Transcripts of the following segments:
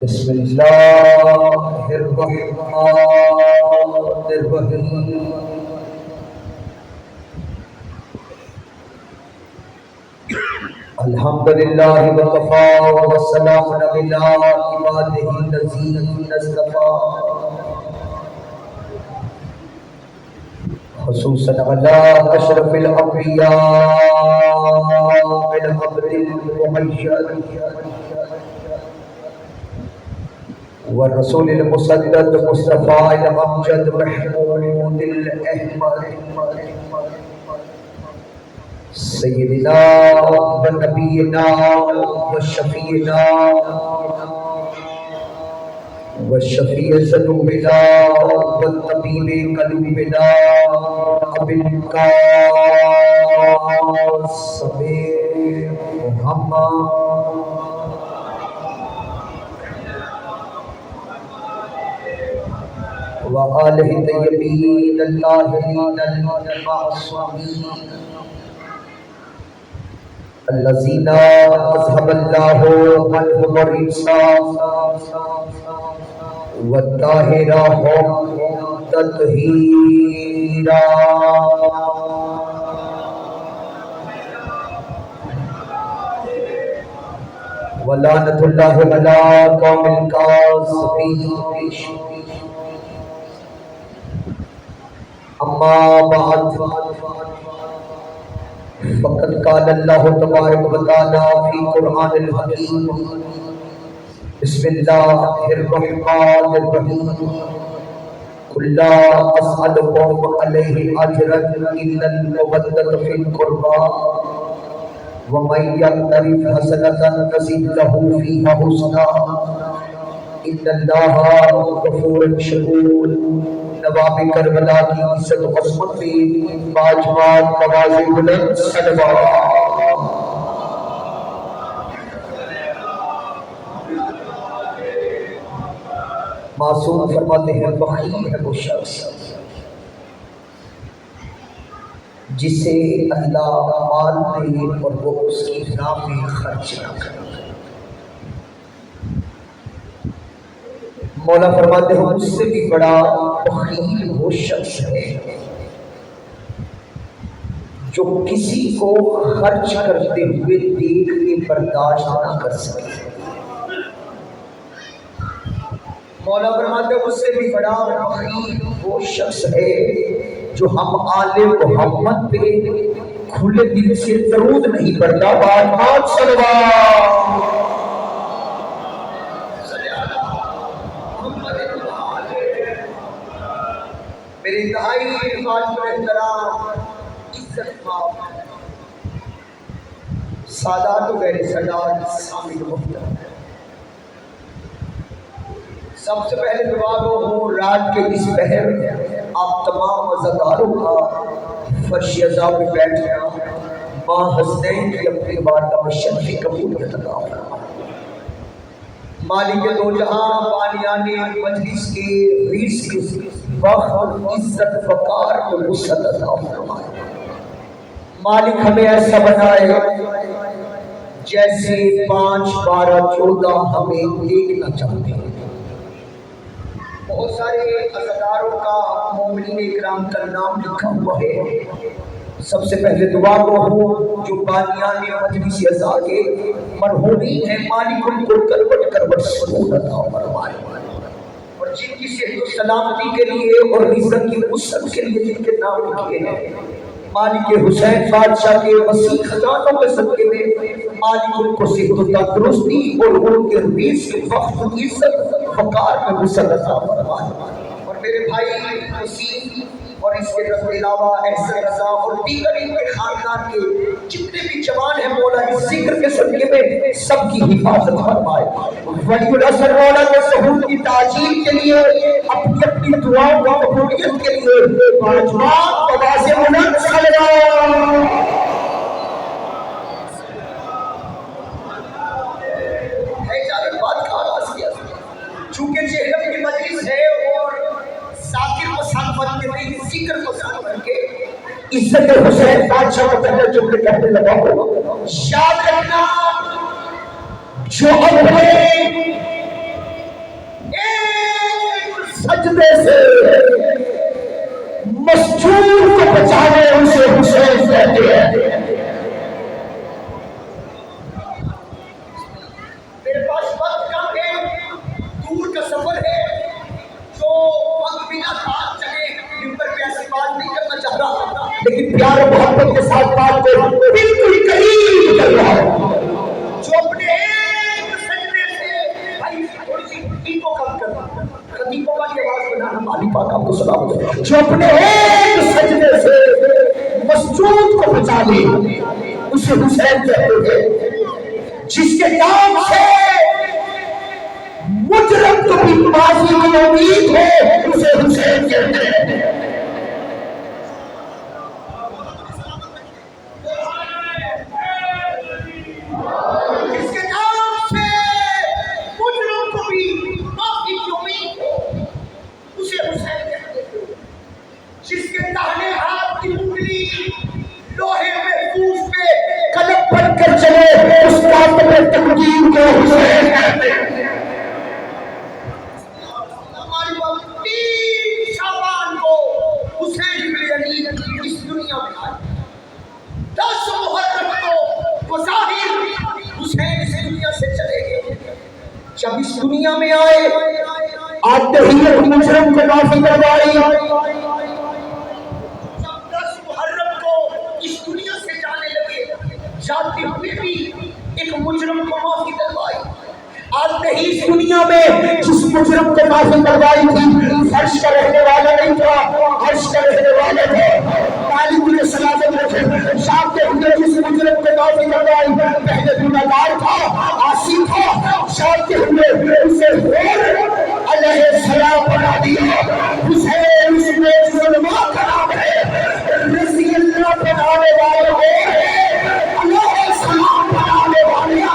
بسم الله الرحمن الرحيم. الحمد لله وكفى والسلام على عباده الذين اصطفى خصوصا على اشرف الانبياء بالعبد المميز والرسول المسدد مصطفى الامجد محمود الاحمد سيدنا ونبينا وشفينا وشفيع ذنوبنا والطبيب قلوبنا ابي القاسم محمد وآله الطيبين الطاهرين المعصومين الذين أذهب الله عنهم الرجس وطهرهم تطهيرا. ولعنة الله على قوم الكاذبين. اما بعد فقد قال الله تبارك وتعالى في قرآن الحكيم بسم الله الرحمن الرحيم قل لا أسألكم عليه أجرا إلا المودة في القربى ومن يقترف حسنة نزد له فيها حسنا ان اللہ غفور شکور. نواب کربلا کی عزت و عظمت پہ باجوان نواز بلند صلوات. معصوم فرماتے ہیں بخیل ہے وہ شخص جسے اللہ مال دے اور وہ اس کی راہ میں خرچ نہ کرے. مولا فرماتے ہیں اس سے بھی بڑا بخیل وہ شخص ہے جو کسی کو خرچ کرتے ہوئے دیکھ کے برداشت نہ کر سکے. مولا فرماتے ہیں اس سے بھی بڑا بخیل وہ شخص ہے جو ہم آل محمد پہ کھلے دل سے درود نہیں پڑھتا. بات صلوات. میرے انتہائی واجب احترام عزت مآب سادات و غیر سادات سامعین محترم، سب سے پہلے دعا گو ہوں رات کے اس پہر آپ تمام عزاداروں کا فرش عزا پہ بیٹھنا ماں حسنین کی اپنی عبادت و شرفی قبولیت عطا فرمائے. مالک دو جہاں بانیان مجلس کے ریس کی وقت عزت وقار کو وسعت عطا فرمائے. مالک ہمیں ایسا بنائے جیسے 5 12 14 ہمیں دیکھنا چاہتے ہیں. بہت سارے عزاداروں کا مومنین اکرام کا نام لکھا ہوا ہے. سب سے پہلے دعا گو ہوں جو بانیان مجلس عزا کے مرحومین ہیں مالک ان کو کروٹ کروٹ سکون عطا فرمائے. اور جن کی صحت و سلامتی کے لیے اور رزق کی وسعت کے لیے جن کے نام لکھے ہیں مالک حسین بادشاہ کے وسیع خزانوں کے صدقے میں مالک ان کو صحت و تندرستی اور ان کے رزق وقت عزت وقار میں وسعت عطا فرمائے. اور میرے بھائی وسیم اور اس کے علاوہ احسن رضا اور دیگر ان کے خاندان کے جتنے بھی جوان ہیں مولا اس ذکر کے صدقے میں سب کی حفاظت فرمائے. ولی العصر مولا کے ظہور کی تعجیل کے لیے اپنی اپنی دعاؤں و قبولیت کے لیے باجوان آواز بلند صلوات. چونکہ چہرم کی مجلس ہے اور ذاکر کو ساتھ بن کے ذکر کو ساتھ بن کے عزت حسین بادشاہ کو پہلے جملے کہنے لگا ہو. یاد رکھنا جو اپنے سجدے سے مسجود کو بچانے اسے حسین کہتے ہیں۔ میرے پاس وقت کم ہے، دور کا سفر ہے، جو وقت بنا ساتھ چلے ممبر پہ ایسی بات نہیں کرنا چاہ رہا، لیکن پیار و محبت کے ساتھ بات کو بالکل قریب کر رہا ہے۔ جو اپنے ایک سجدے سے بھائی تھوڑی سی ان کو کم کرنا، خطیبوں والی آواز بنانا، مالی پاک آپ کو سلام دے، جو اپنے ایک سجدے سے مسجود کو بچا لے اسے حسین کہتے ہیں۔ جس کے نام سے مجرم کو بھی معافی کی امید ہے اسے حسین کہتے ہیں۔ جس کے نام سے مجرم کو بھی معافی کی امید ہو اسے حسین کہتے ہیں۔ جس کے داہنے ہاتھ کی انگلی لوہے محفوظ پہ قلم بن کر چلے اس کاتب تقدیر کو حسین کہتے ہیں۔ ہماری بات 3 شعبان کو حسین بن علی اس دنیا میں آئے، 10 محرم کو بظاہر حسین اس دنیا سے چلے گئے۔ جب اس دنیا میں آئے آتے ہی ایک مجرم کو معافی کروائی، جب 10 محرم کو اس دنیا سے جانے لگے جاتے ہوئے بھی ایک مجرم کو معافی کروائی۔ آتے ہی اس دنیا میں جس مجرم کو معافی کروائی تھی فرش کا رہنے والا نہیں تھا، عرش کا رہنے والا تھا۔ مالک نے سلامت رکھے، جاتے ہوئے جس مجرم کو معافی کروائی پہلے گنہگار تھا، عاصی تھا، جاتے ہوئے اسے حور علیہ السلام بنا دیا۔ حسین اس میں ظلمات کا نام ہے، رضی اللہ بنانے والے حور ہے، علیہ السلام بنانے والے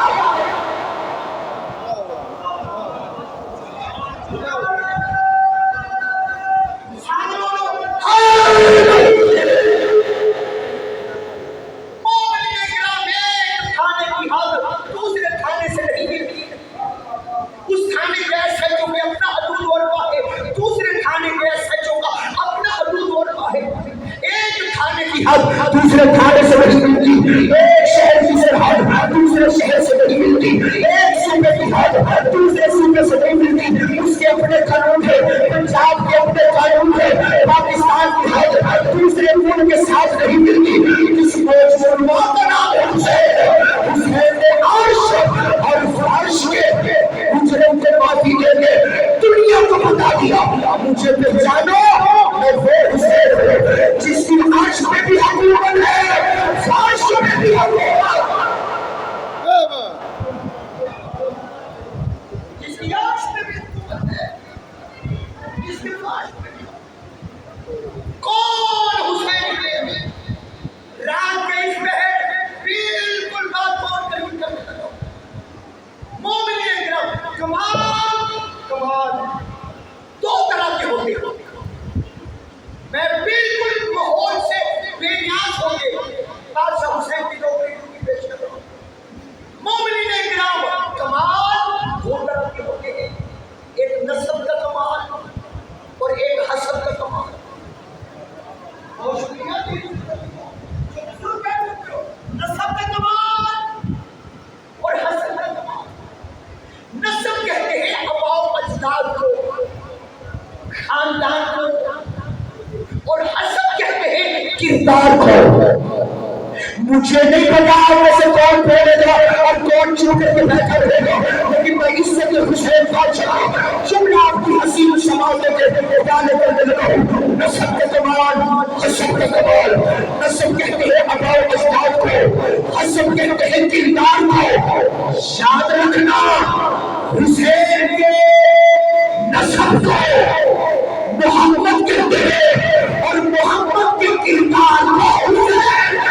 دوسرے تھانے سے نہیں ملتی، ایک شہر کی سرحد دوسرے شہر سے نہیں ملتی، ایک صوبے کی حد دوسرے صوبے سے نہیں ملتی۔ اس کے اپنے قانون ہے، پنجاب کے اپنے قانون ہے، پاکستان کی حد دوسرے ملک کے ساتھ نہیں ملتی۔ اس مسلمان کا نام ہے حسین۔ حسین نے عرش اور فرش کے مجرم کو معافی دے کے دنیا کو بتا دیا مجھے پہچانو میں وہ حسین ہوں جس کی عرش میں بھی حکومت ہے، فرش میں بھی حکومت، جس کی عرش میں بھی حکومت ہے، جس کی فرش میں بھی حکومت۔ کون حسین ہے؟ رات کے اس بہر بالکل بات بہت قریب کرنے لگا۔ مومنین اکرام کمال 2 طرح کے ہوتے ہیں۔ میں بالکل ماحول سے بے نیاز ہو کے بادشاہ حسین کی 2 بیٹیوں کی پیش کر رہا ہوں۔ مومنین اکرام کمال 2 طرح کے ہوتے ہیں، ایک نسب کا کمال اور ایک حسب کا کمال۔ بہت شکریہ نسب کا کمال اور حسب کا کمال۔ نسب کہتے ہیں آباء و اجداد کو، خاندان کو، اور حسب کہتے ہیں کردار کو۔ مجھے نہیں پتا میں سے کون بولے گا اور کون چھو کر کے بیٹھا رہے گا، لیکن میں عزت حسین بادشاہ جملہ آپ کی حسین سماعتوں کے ڈالے کرنے لگا ہوں۔ نسب کا کمال، حسب کا کمال۔ نسب کہتے ہیں آباء و اجداد کو، حسب کہتے ہیں کردار کو۔ یاد رکھنا حسین کے نسب کو محمد کہتے ہیں اور محمد کے کردار کو حسین۔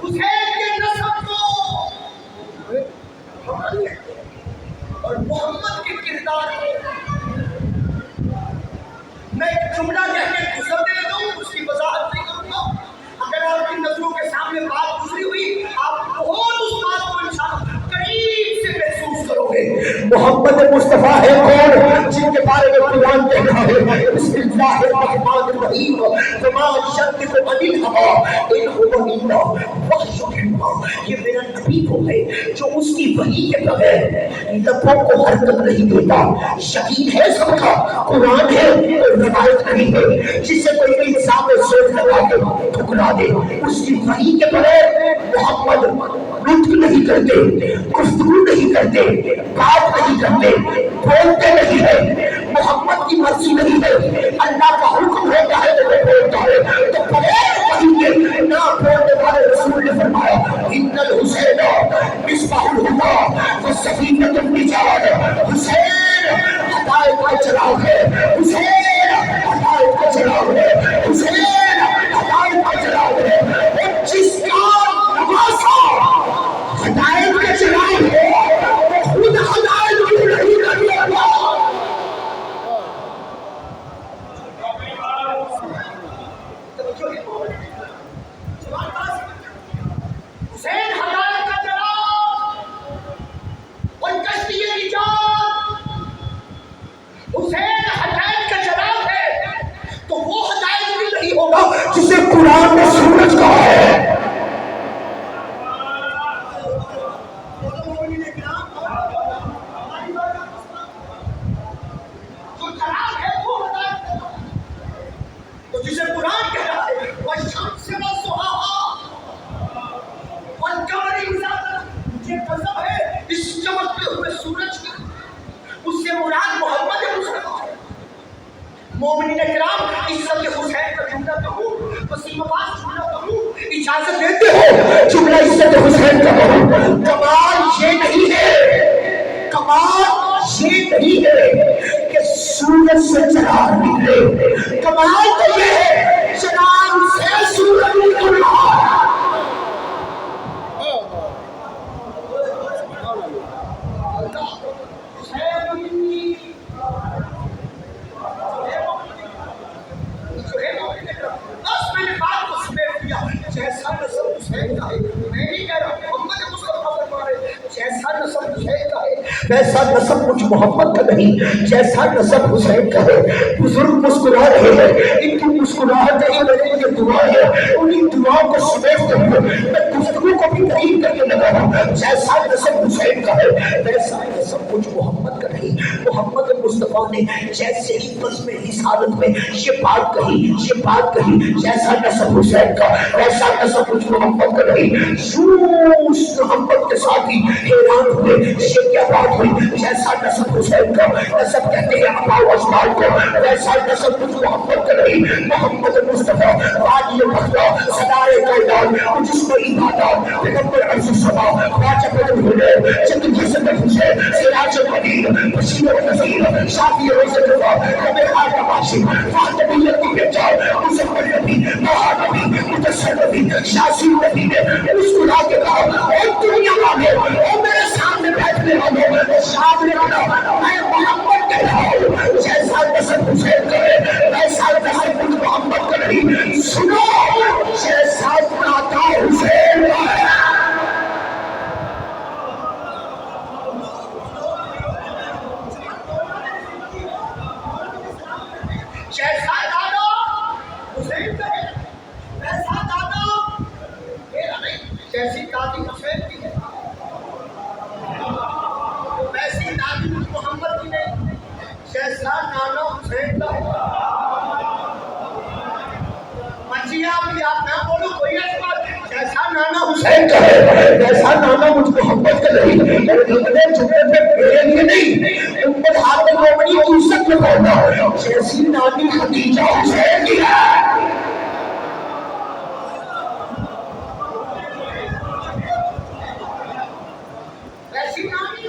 حسین کے نسب کو اور محمد کے کردار کو میں ایک جملہ کہہ کے گزرنے لگا ہوں، اس کی وضاحت نہیں کروں گا۔ اگر آپ بسم اللہ الرحمن الرحیم وما ينطق عن الهوى ان هو الا وحی یوحی. یہ میرا نبی وہ ہے جو اس کی وحی کے بغیر لبوں کو حرکت نہیں دیتا. شہید ہے سب کا قرآن ہے اور روایت نہیں ہے. جسے کوئی الزام سوچ لگا کے ٹھکرا دے اس کی وحی کے بغیر محمد نطق نہیں کرتے, گفتگو نہیں کرتے, بات نہیں کرتے, بولتے نہیں ہے. محمد کی مرضی نہیں ہے, اللہ کا حکم ہوتا ہے تو وہ بولتا ہے. تو بغیر وحی کے نہ بولنے والے رسول نے فرمایا ان الحسین مصباح الہدی وسفینۃ النجات. حسین ہدایت کا چراغ ہے, حسین ہدایت کا چراغ ہے, حسین ہدایت کا چراغ ہے. اور جس کا نواسا ہدایت کا چراغ ہے وہ خود ہدایت کیوں نہیں کرتا؟ حسین ہدایت کا چراغ اور کشتی نجات. حسین ہدایت کا چراغ ہے تو وہ ہدایت بھی نہیں ہوگا جسے قرآن نے سورج کہا ہے. تو جسے قرآن کہہ رہا ہے والشمس وضحاها والقمر اذا تلاها, مجھے قسم ہے اس چمکتے ہوئے سورج کی, اس سے مراد محمد مصطفیٰ. مومنین کرام عزت حسین کا جملہ کہوں, وسیم عباس جملہ کہوں, اجازت دیتے ہو جملہ عزت حسین کا کہوں. کمال یہ نہیں ہے, کمال یہ نہیں ہے کہ سورج سے چراغ نکلے, کمال تو یہ ہے چراغ سے سورج نکل رہا ہے. بس میں نے بات کو سمیٹ دیا. جیسا نسب حسین کا ہے, میں نہیں کہہ رہا محمد مصطفیٰ فرما رہے, جیسا نسب حسین کا ہے ویسا نسب کچھ محمد کا نہیں, جیسا نسب حسین کا ہے. بزرگ مسکرا رہے ہیں, ان کی مسکراہٹ نہیں میرے لیے دعا ہے. انہی دعاؤں کو سمیٹتے ہوئے میں گفتگو کو بھی تحریر کرنے لگا ہوں. جیسا نسب حسین کا ہے ویسا نسب کچھ محمد کا نہیں. محمد مصطفیٰ نے جیسے ہی بزم رسالت میں یہ بات کہی, یہ بات کہی جیسا نسب حسین کا ویسا نسب کچھ محمد کا نہیں. یوں محمد کے ساتھ ہی حیران ہوئے یہ کیا بات ہوئی. جیسا نسب حسین کا, نسب کہتے ہیں ابا و اجداد کو, ویسا نسب کچھ محمد کا نہیں. محمد مصطفیٰ والی مخلا صدائے کائنات جس کو عبادات پیغمبر عرض السما خواجہ بدر بھولے چند حسن حسین سراج المدین بشیر و نذیر شافی روز دفاع رب خاتم عاشق فاطمیت کی بچار مظفر نبی مہا نبی مدثر نبی شاسی نبی نے مسکرا کے کہا اے دنیا والے, اے میرے سامنے بیٹھنے والے, شاد رہنا میں محمد کہہ رہا ہوں. جیسا نسب حسین کرے ویسا نسب کچھ محمد کا نہیں. سنو جیسا ناتا حسین کا ہے. جیسا دادا حسین کا ہے ویسا دادا میرا نہیں. جیسی دادی حسین کی ہے ویسی دادی محمد کی نہیں. جیسا نانا حسین کا ہے. منجیا بھی آپ نہ بولو کوئی اعتبار. جیسا نانا حسین کا ہے ویسا نانا مجھ محمد کا نہیں. اتنے جملے پہ میرے لیے نہیں, ان پر ہاتھ مومنی کی عزت میں بولنا. جیسی نانی خدیجہ حسین کی ہے ویسی نانی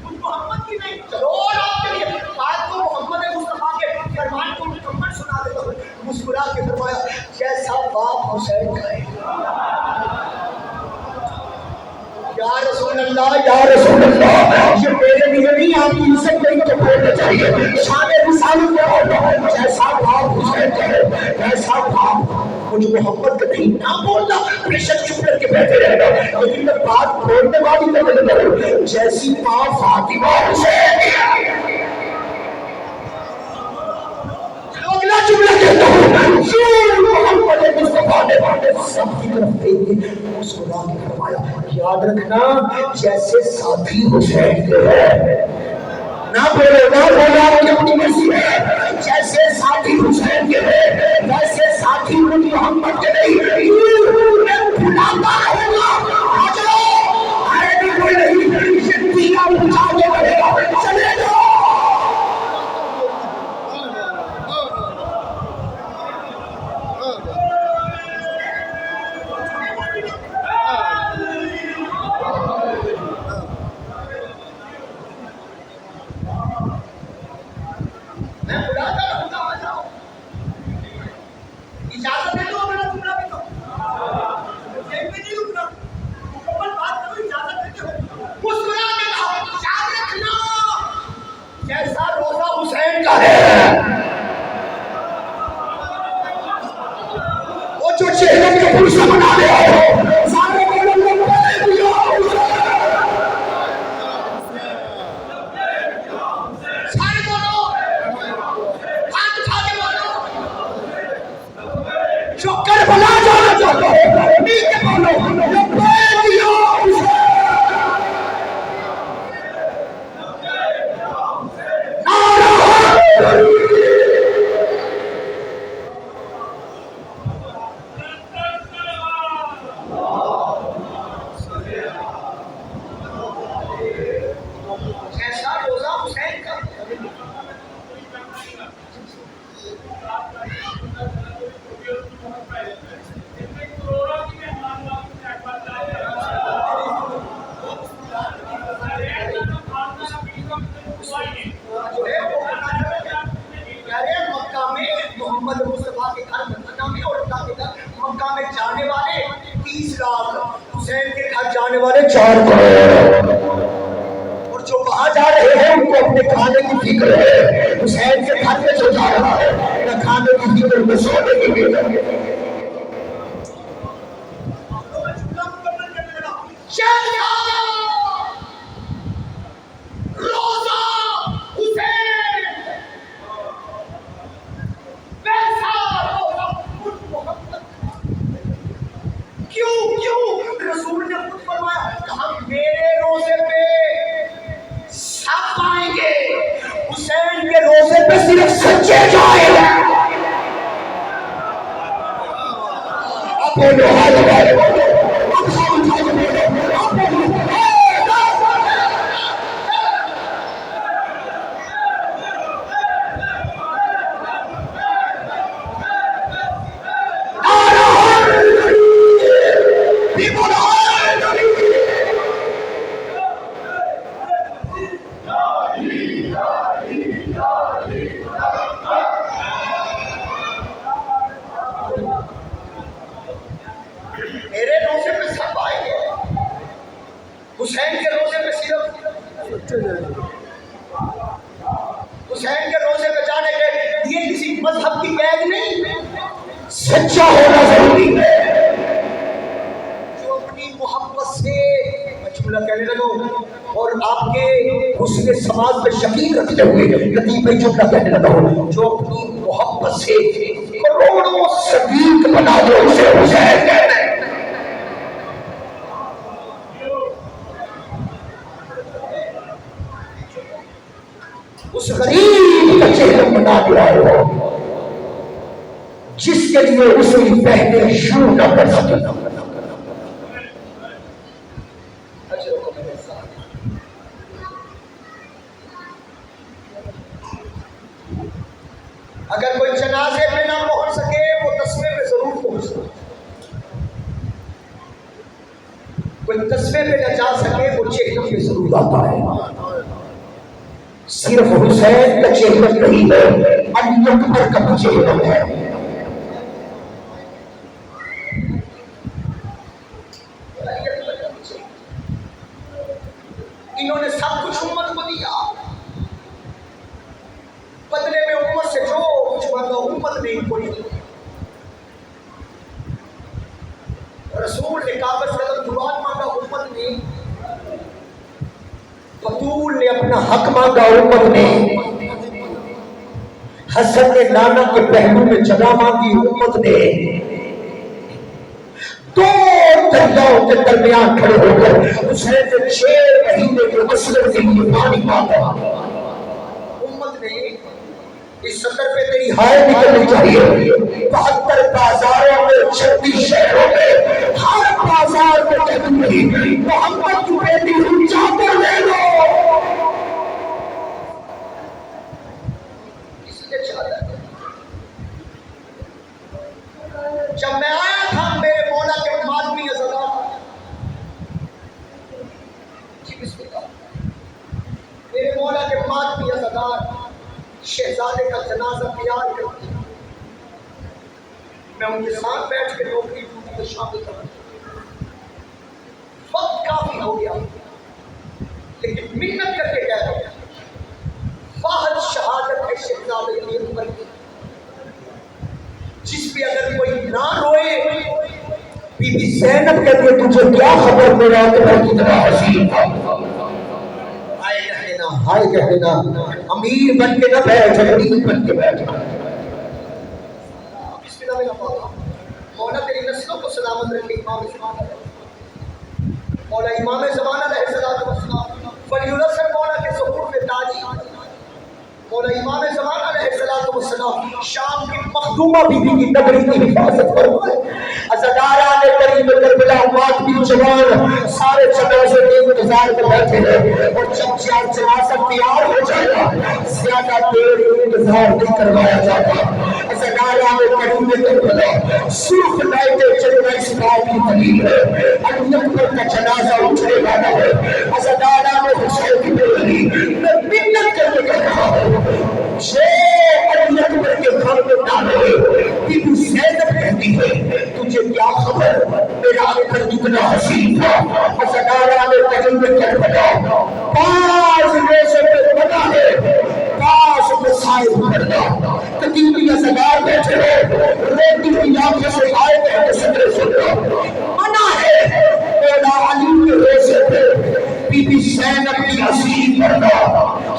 مجھ محمد کی نہیں. چلو اور آپ کے لیے بات کو محمد مصطفیٰ کے فرمان کو مکمل سنا دیتا ہوں. مسکرا کے فرمایا جیسا باپ حسین کا ہے. یا رسول اللہ, یا رسول اللہ, یہ میرے لیے نہیں آپ کی عزت نہیں تو بولنا چاہیے. شان رسالت میں ہونا جیسا باپ حسین کا ہے ویسا باپ مجھ محمد کا نہیں. نہ بولنا بے شک چپ کر کے بیٹھے رہنا, لیکن میں بات بولنے والی نہیں کروں. جیسی ماں فاطمہ حسین پہلا جملہ کہتا ہوں محمد مصطفیٰ نے سب کی طرف دیکھ کے مسکرا کے فرمایا یاد رکھنا جیسے ساتھی حسین کے ہیں نہ بولو آپ کی اپنی مرضی ہے جیسے ساتھی حسین کے ہیں ویسے ساتھی محمد کے نہیں میں بھلاتا رہوں گا آ جاؤ آئے بھی کوئی نہیں یہ دیا اٹھا کے بڑھے گا چلے جاؤ اس غریب کا چہرہ بنا دیا ہو جس کے لیے اسے پہلے شروع نہ کر سکے. اگر کوئی جنازے پہ نہ پہنچ سکے وہ تسبیح پہ ضرور پہنچ سکے. کوئی تسبیح پہ نہ جا سکے وہ چہرے پہ ضرور آتا ہے. صرف حسین کا چہرہ نہیں ہے، علی اکبر کا بھی چہرہ ہے. انہوں نے سب کچھ امت کو دیا، بدلے میں امت سے جو کچھ مانگا امت نے ان کو دیا. رسول نے کاغذ قلم قرآن مانگا امت نے، بطول نے اپنا حق مانگا امت نے، حسن نے نانا کے پہلو میں جگہ مانگی، امت نے دو دریاؤں کے درمیان کھڑے ہو کر حسین نے 6 مہینے کے مسئلے کے لیے پانی مانگا۔ امت نے اس سطر پہ تیری ہائے نکلنی چاہیے۔ 72 بازاروں میں، 36 شہروں میں، ہر بازار میں کہتی رہی محمد کی بیٹی ہوں، چادر لے لو۔ کسی نے چادر جب میں آیا تھا میرے مولا کے ماتمی ازدار جی بسم اللہ، میرے مولا کے ماتمی ازدار شہزادے کا جنازہ تیار کرتی، میں ان کے ساتھ بیٹھ کے نوکری ڈیوٹی میں شامل کرتا۔ وقت کافی ہو گیا لیکن محنت کر کے کہہ رہا ہوں، فاحد شہادت ہے شہزادے کی عمر کی، جس پہ اگر کوئی نہ روئے۔ بی بی زینب کہتی ہے تجھے کیا خبر میرا تمہیں کتنا حسین تھا، ہائے کہنا، ہائے کہنا، امیر بن کے نہ بیٹھ، امیر بن کے بیٹھ۔ بسم اللہ میرا مولا، مولا تیری نسلوں کو سلامت رکھے۔ امام زمانہ مولا امام زمانہ علیہ السلام، ولی الحسن مولا کے ظہور میں تاجی مولا امام زمانہ علیہ السلام، شام کی مخدومہ بی بی کی نگری کی حفاظت فرمائے۔ عزاداران کریم کربلا ماتمی جوان سارے جنازے کے انتظار میں بیٹھے ہیں، اور جب جنازہ تیار ہو جائے گا زیادہ دیر انتظار نہیں کروایا جاتا۔ عزاداران کریم کربلا سرخ لائٹیں چلنا اس بات کی دلیل ہے، علی اکبر کا جنازہ اٹھنے والا ہے۔ عزاداران حسین کی بیٹی میں منت کر کے کہہ رہا ہوں، علی اکبر کے گھر میں ڈالے۔ بی بی زینب کہتی ہے تجھے کیا خبر میرا اکبر کتنا حسین تھا۔ عزاداران کریم کربلا 5 روزے پہ بنا ہے، 5 مسائل پڑھنا، قدیمی عزادار بیٹھے ہو، روٹی کی آنکھوں سے آئے کہتے صدر سننا منع ہے۔ مولا علی کے روزے پہ بی بی زینب کی حسین پڑھنا،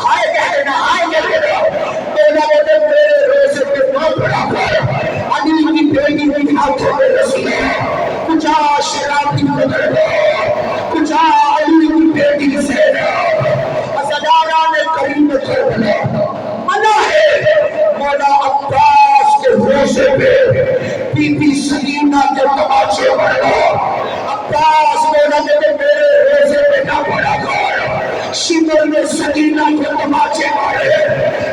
ہائے کہنا، ہائے کہنا، مولا نے میرے روزے پہ نہ پڑھا کر علی کی بیٹی کی آنکھوں میں رسیے، کچھ شراب کی بدل کچھ علی کی بیٹی زینب۔ عزاداران کریم کربلا منع ہے۔ مولا عباس کے روزے پہ بی بی سکینہ کے تماچے پڑھنا، عباس مولا نے میرے روزے پہ نہ پڑھا کر شمر میں سکینہ کے تماچے مارے۔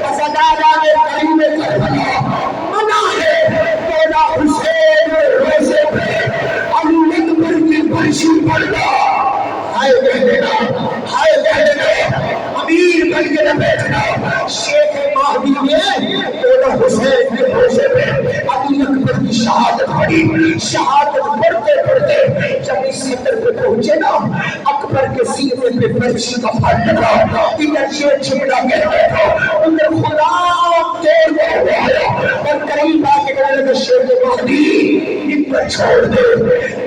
عزاداران کریم کربلا منع ہے۔ مولا حسین روزے پہ علی اکبر کی برسی پڑھنا، ہائے کہنا، ہائے کہنا، امیر بن کے نہ بیٹھنا۔ شیخ مہدی نے مولا حسین کے روزے پہ علی اکبر کی شہادت پڑھی۔ شہادت پڑھتے پڑھتے جب اس سطر پہ پہنچے نا، اکبر کے سینے پہ برچی کا پھل لگا، ادھر یہ جملہ کہتے تھا، ادھر غلام دیر میں ہو آیا اور قریب آ کے کہنے لگا شیخ مہدی ممبر چھوڑ دے،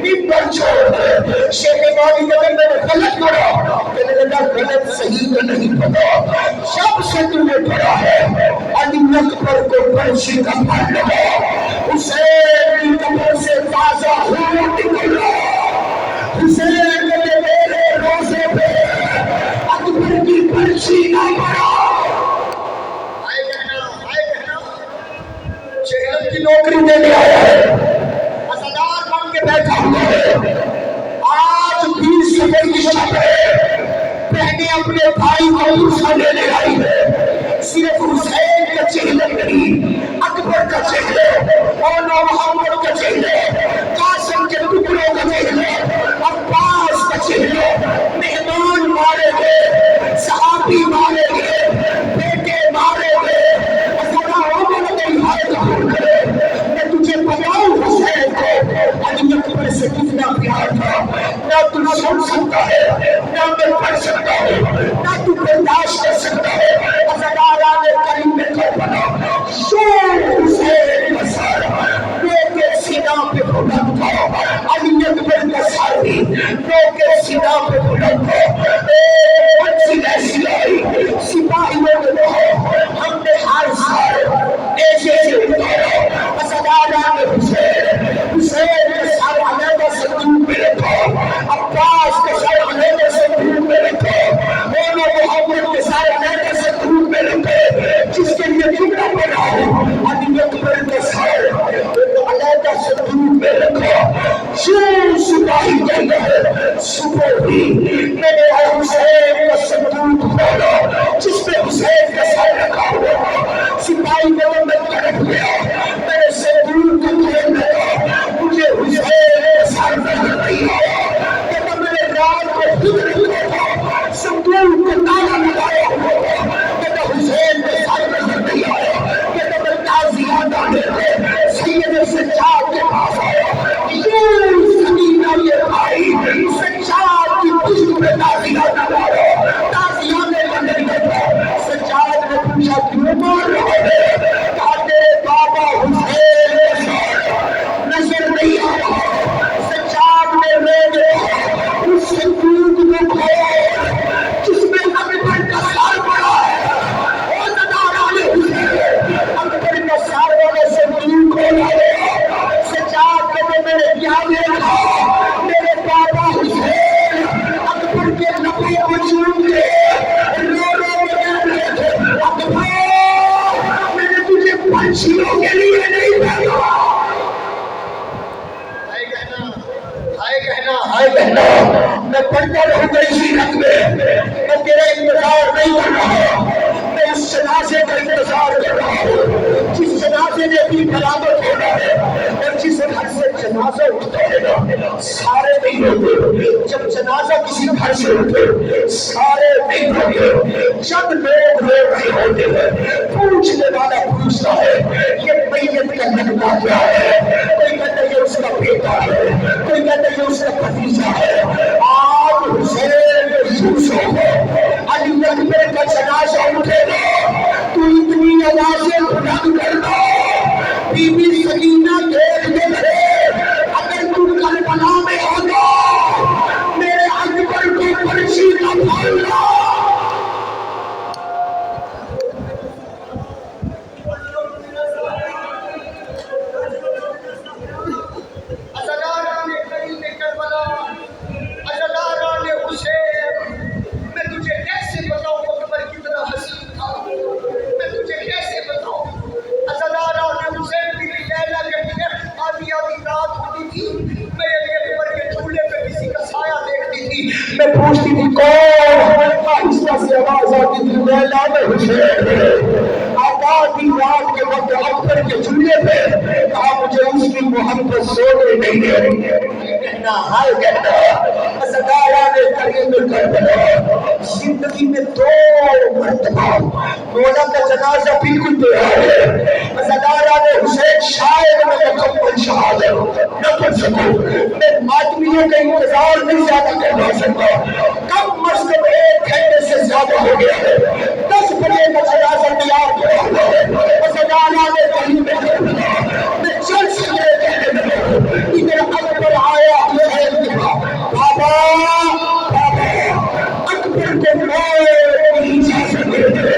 ممبر چھوڑ دے۔ شیخ مہدی کہتے میں نے غلط پڑھا، کہنے لگا غلط صحیح کا نہیں پتا، جب سے تم نے پڑھا ہے علی اکبر کو برچی کا پھل لگا، حسین کی قبر سے تازہ خون نکل رہا، حسین نے میرے روزے پہ اکبر کی برچی نہ پڑھا۔ آئے کہنا جہنم کی نوکری دینے آیا ہے، عزادار بن کے بیٹھا ہوا ہے، آج 20 صفر کی شب ہے، بہنیں اپنے بھائی کو عرصہ لینے آئی ہے، صرف حسین کا چہرہ نہیں، اکبر کا چہرہ، مولا محمد کا چہرہ، قاسم کے ٹکڑوں کا چہرہ، عباس کا چہرہ، مہمان مارے گئے، صحابی مارے گئے، بیٹے مارے گئے۔ ذرا عمر تیری حالت دور کرے، میں تجھے بتاؤں حسین کو علی اکبر سے کتنا پیار تھا، نہ تو سن سکتا ہے، نہ میں پڑھ سکتا ہوں، نہ تو برداشت کر سکتا ہے۔ عزاداران کریم کربلا شور حسین کا سر کے سینہ پہ بلند تھا، علی اکبر کا سر بھی کے سینہ پہ بلند تھا۔ ایک منزل ایسی آئی، سپاہیوں نے کہا ہم نے ہر سال گواہی دیتا ہے صبح بھی میں نے حسین کا صندوق کھولا جس میں حسین کا سر رکھا ہوا، سپاہی محمد طرف گیا، میں نے صندوق کو کھول لگا، مجھے حسین کا سر نظر نہیں آیا، کہ میں نے رات کو خود رکھا تھا، صندوق کو تالا لگایا ہوا تھا، کہ حسین کا سر نظر نہیں آیا، کہ میں تعزیت آنے تھے سید سجاد کے پاس آیا، یوں سکینہ یہ بھائی سجاد کی پشت میں تعزیت لگایا، تعزیت نے لگنے لگا، سجاد نے پوچھا کیوں مار رہے ہیں؟ کہا تیرے بابا حسین کا سر نظر نہیں آیا۔ سجاد نے رونے اس صندوق کو کھولا جس میں اکبر کا سر پڑا ہے، اور نداران حسین اکبر کا سر والے صندوق کھولا گیا۔ سجاد کو میں نے کیا دیکھا، میرے بابا حسین اکبر کے لبوں کو چوم کے رو رو کے کہہ رہے تھے اکبر میں نے تجھے پنچھیوں کے لیے نہیں بھیجا۔ ہائے کہنا میں پڑھتا رہوں گا اسی رنگ میں، میں تیرا انتظار نہیں کر رہا، میں اس جنازے کا انتظار کر رہا ہوں جس جنازے نے بھی برابر ہونا ہے، اور جس گھر سے جنازہ اٹھتا ہے نا سارے نہیں ہوتے، جب جنازہ کسی گھر سے اٹھے سارے نہیں ہوتے، جب لوگ رو رہے ہوتے ہیں پوچھنے والا پوچھتا ہے یہ میت کا لگتا کیا ہے، کوئی کہتا ہے یہ اس کا بیٹا ہے، کوئی کہتا ہے یہ اس کا بھتیجا ہے۔ آج حسین یوسف علی اکبر کا جنازہ اٹھے گا تو اتنی آوازیں بلند کرنا بی بی سکینہ دیکھ کے رہے، اگر تو کربلا میں ہوگا میرے اکبر کو پرچی نہ پھاڑنا۔ میں پوچھتی تھی کون، آہستہ سے آواز آتی تھی لیلا میں حسین ہے، آبادی رات کے وقت اکبر کے چولہے پہ کہا مجھے اس کی محبت سونے نہیں دے، کہنا ہائے کہنا ازدارہ نے کریم کربلا زندگی میں 2 مرتبہ مولا کا جنازہ بالکل تیار ہے، ازدارہ نے حسین شاید میں مکمل شہادت نہ کر سکوں، میں ماتمیوں کا انتظار نہیں زیادہ کرنا سکتا، کم از کم 1 گھنٹے سے زیادہ ہو گیا ہے، 10 بجے کا جنازہ تیار کیا ہوا ہے، ازدارہ نے کہیں میں چل سے یہ کہنے لگا ادھر اکبر آیا حسین کے پاس، بابا اکبر کو کوئی اجازت دے دے،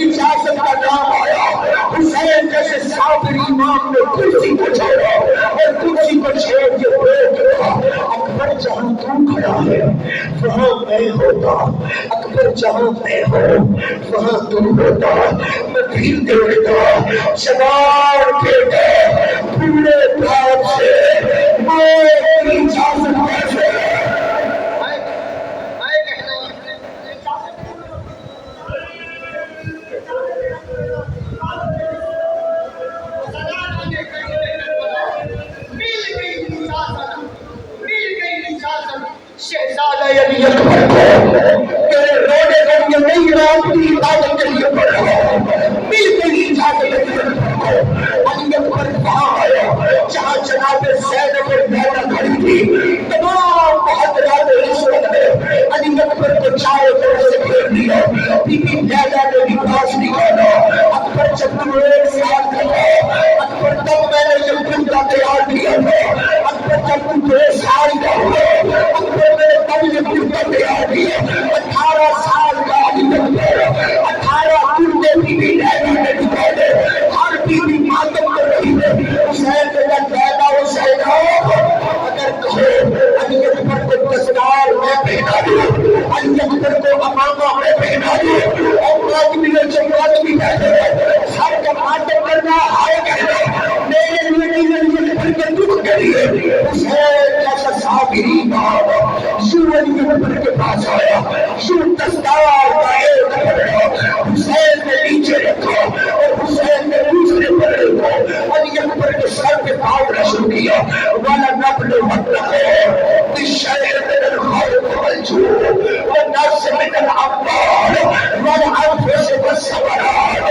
اجازت کا نام آیا، حسین جیسے صابر امام نے کرسی کو چھوڑا اور کرسی کو چھوڑ کے بیٹھ گیا، اکبر جہاں تو کھڑا ہے وہاں میں ہوتا، اکبر جہاں میں ہوں وہاں تم ہوتا، میں پھر دیکھتا شبار کے پورے بھاگ سے موت کی اجازت کیسے شہزادہ علی اکبر کو تیرے رونے کو یہ نہیں رات کی عبادت کے لیے پڑھ رہا ہے، مل گئی اجازت علی اکبر کو، علی اکبر وہاں آیا جہاں جناب زینب اور لیلا کھڑی تھی، تمام محاضرات رسول نے علی اکبر کو چاروں طرف سے گھیر دیا، بی بی لیلا نے بھی پاس نکالا، اکبر جب تم 1 سال کا تھا اکبر تب میں نے یہ بندہ تیار کیا تھا، اکبر جب تم 2 سال کا ہوا اکبر میں نے تب یہ بندہ تیار کیا، 18 سال کا علی اکبر 18 بندے بی بی لیلا نے نکالے، ہر بی بی ماتم کر رہی ہے، حسین نے کہا لیلا حسین اگر کہو علی اکبر کو دستار میں پہنا دوں، علی اکبر کو امامہ میں پہنا دوں، اور ماتمی اور جماعت بھی کہتے ہیں ہر کا ماتم کرنا ہائے کہنا میرے لیے نہیں علی اکبر کے دکھ کے لیے، حسین جیسا صاحب الصابرین، یوں علی اکبر کے پاس آیا، یوں دستار کا ایک پلڑا حسین نے نیچے رکھا اور حسین نے دوسرے پلڑے کو علی اکبر کے سر پہ پاؤں شروع کیا، وَلَنَبْلُوَنَّكُم بِشَيْءٍ مِّنَ الْخَوْفِ وَالْجُوعِ وَنَقْصٍ مِّنَ الْأَمْوَالِ وَالْأَنفُسِ وَالثَّمَرَاتِ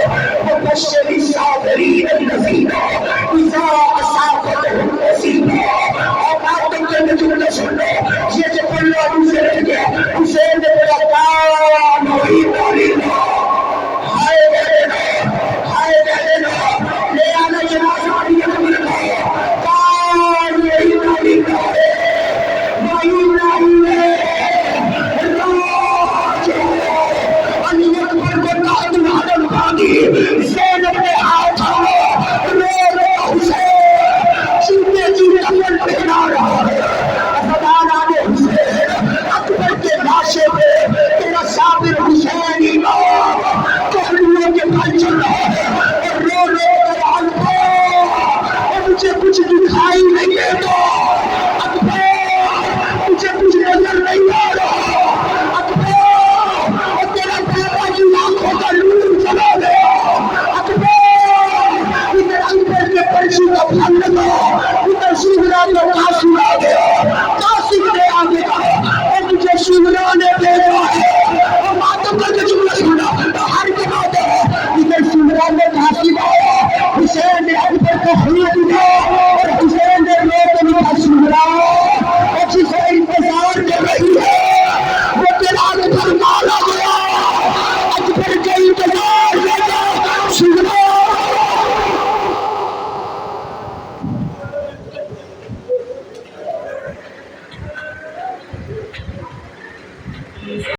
وَبَشِّرِ الصَّابِرِينَ الَّذِينَ إِذَا أَصَابَتْهُم مُّصِیبَۃٌ۔ اور بات کے جملہ سن لو، یہ جو پلڑا دوسرے رہ گیا، حسین نے بولا کان ہوئی نارینا، ہائے بہنا، ہائے بہنا، لے آنا جنازہ علی اکبر کا، کان ہوئی نارینا ہے، وہی نہیں ہے، راج علی اکبر کو تعدل عدم باندھی، زینب نے ہاتھ رو رو حسین چیتے چیتے کفن پہنا رہا ہے، زبان آنے حسین اکبر کے لاشے پہ تیرا صابر حسین امام کہلووں کے پھل چل رہا ہے اور رو رو کر اکبر مجھے کچھ دکھائی نہیں دیتا، اکبر مجھے کچھ نظر نہیں آ رہا، اکبر اور تیرا بابا کی آنکھوں کا نور چلا گیا، اکبر ادھر اکبر کے پرچی کا پھل لگا، ادھر سیدنا کا قاسم آ گیا، قاسم نے آگے کہا اور مجھے سیدنا نے بھیجا ہے، اور باتوں کر کے جملہ سنا ہر کے بات ہے، ادھر سیدنا نے قاسم آیا، حسین نے اکبر کو خون